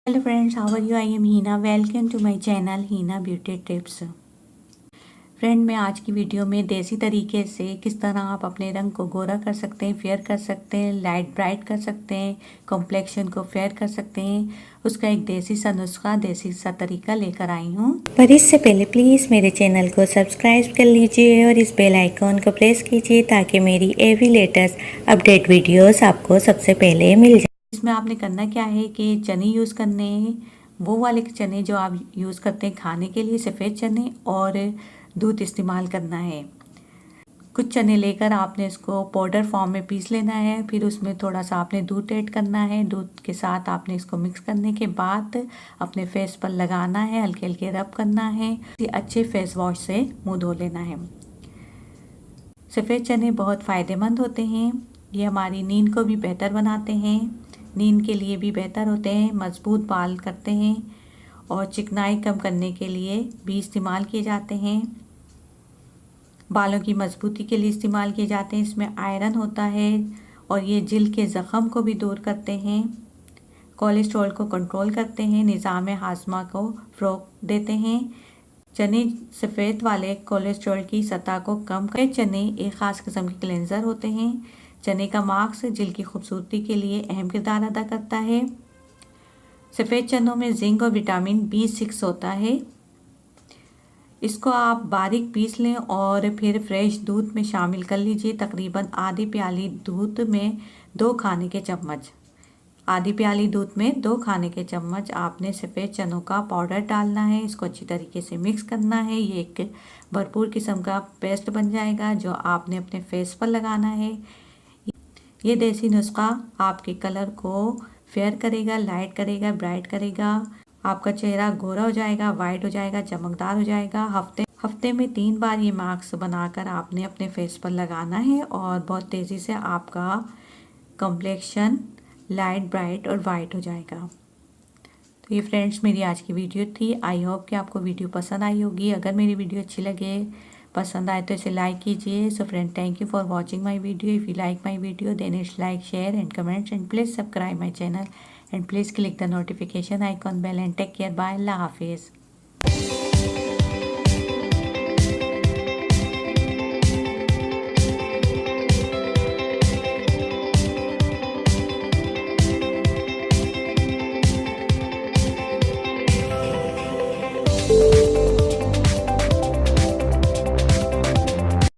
Hello friends, how are you? I am Hina. Welcome to my channel Hina Beauty Tips. Friend, मैं आज की video में देसी तरीके से किस तरह आप अपने रंग को गोरा कर सकते हैं, फेयर कर सकते हैं, लाइट ब्राइट कर सकते हैं, कॉम्प्लेक्शन को फेयर कर सकते हैं, उसका एक देसी सा नुस्खा, देसी सा तरीका लेकर आई हूँ। पर इससे पहले प्लीज़ मेरे चैनल को सब्सक्राइब कर लीजिए और इस बेल आइकॉन को प्रेस कीजिए ताकि मेरी एवरी लेटेस्ट अपडेट वीडियोस आपको सबसे पहले मिल जाए। इसमें आपने करना क्या है कि चने यूज़ करने हैं, वो वाले चने जो आप यूज़ करते हैं खाने के लिए, सफ़ेद चने, और दूध इस्तेमाल करना है। कुछ चने लेकर आपने इसको पाउडर फॉर्म में पीस लेना है, फिर उसमें थोड़ा सा आपने दूध ऐड करना है। दूध के साथ आपने इसको मिक्स करने के बाद अपने फेस पर लगाना है, हल्के हल्के रब करना है। अच्छे फेस वॉश से मुँह धो लेना है। सफ़ेद चने बहुत फ़ायदेमंद होते हैं, ये हमारी नींद को भी बेहतर बनाते हैं, नींद के लिए भी बेहतर होते हैं, मजबूत बाल करते हैं और चिकनाई कम करने के लिए भी इस्तेमाल किए जाते हैं। बालों की मजबूती के लिए इस्तेमाल किए जाते हैं। इसमें आयरन होता है और ये जिल्द के ज़ख़म को भी दूर करते हैं, कोलेस्ट्रॉल को कंट्रोल करते हैं, निज़ाम हाजमा को फ़रोग़ देते हैं। चने सफ़ेद वाले कोलेस्ट्रॉल की सतह को कम कर। चने एक ख़ास किस्म के क्लेंज़र होते हैं। चने का मार्क्स जिल्द की खूबसूरती के लिए अहम किरदार अदा करता है। सफ़ेद चनों में जिंक और विटामिन B6 होता है। इसको आप बारीक पीस लें और फिर फ्रेश दूध में शामिल कर लीजिए। तकरीबन आधी प्याली दूध में 2 खाने के चम्मच, आधी प्याली दूध में 2 खाने के चम्मच आपने सफ़ेद चनों का पाउडर डालना है। इसको अच्छी तरीके से मिक्स करना है। ये एक भरपूर किस्म का पेस्ट बन जाएगा जो आपने अपने फेस पर लगाना है। ये देसी नुस्खा आपके कलर को फेयर करेगा, लाइट करेगा, ब्राइट करेगा। आपका चेहरा गोरा हो जाएगा, वाइट हो जाएगा, चमकदार हो जाएगा। हफ्ते में 3 बार ये मास्क बनाकर आपने अपने फेस पर लगाना है और बहुत तेज़ी से आपका कॉम्प्लेक्शन लाइट, ब्राइट और वाइट हो जाएगा। तो ये फ्रेंड्स मेरी आज की वीडियो थी। आई होप कि आपको वीडियो पसंद आई होगी। अगर मेरी वीडियो अच्छी लगे, पसंद आए तो इसे लाइक कीजिए। So friend, thank you for watching my video. If you like my video then it's like, share and comments and please subscribe my channel and please click the notification icon bell and take care. Bye. Allah Hafiz.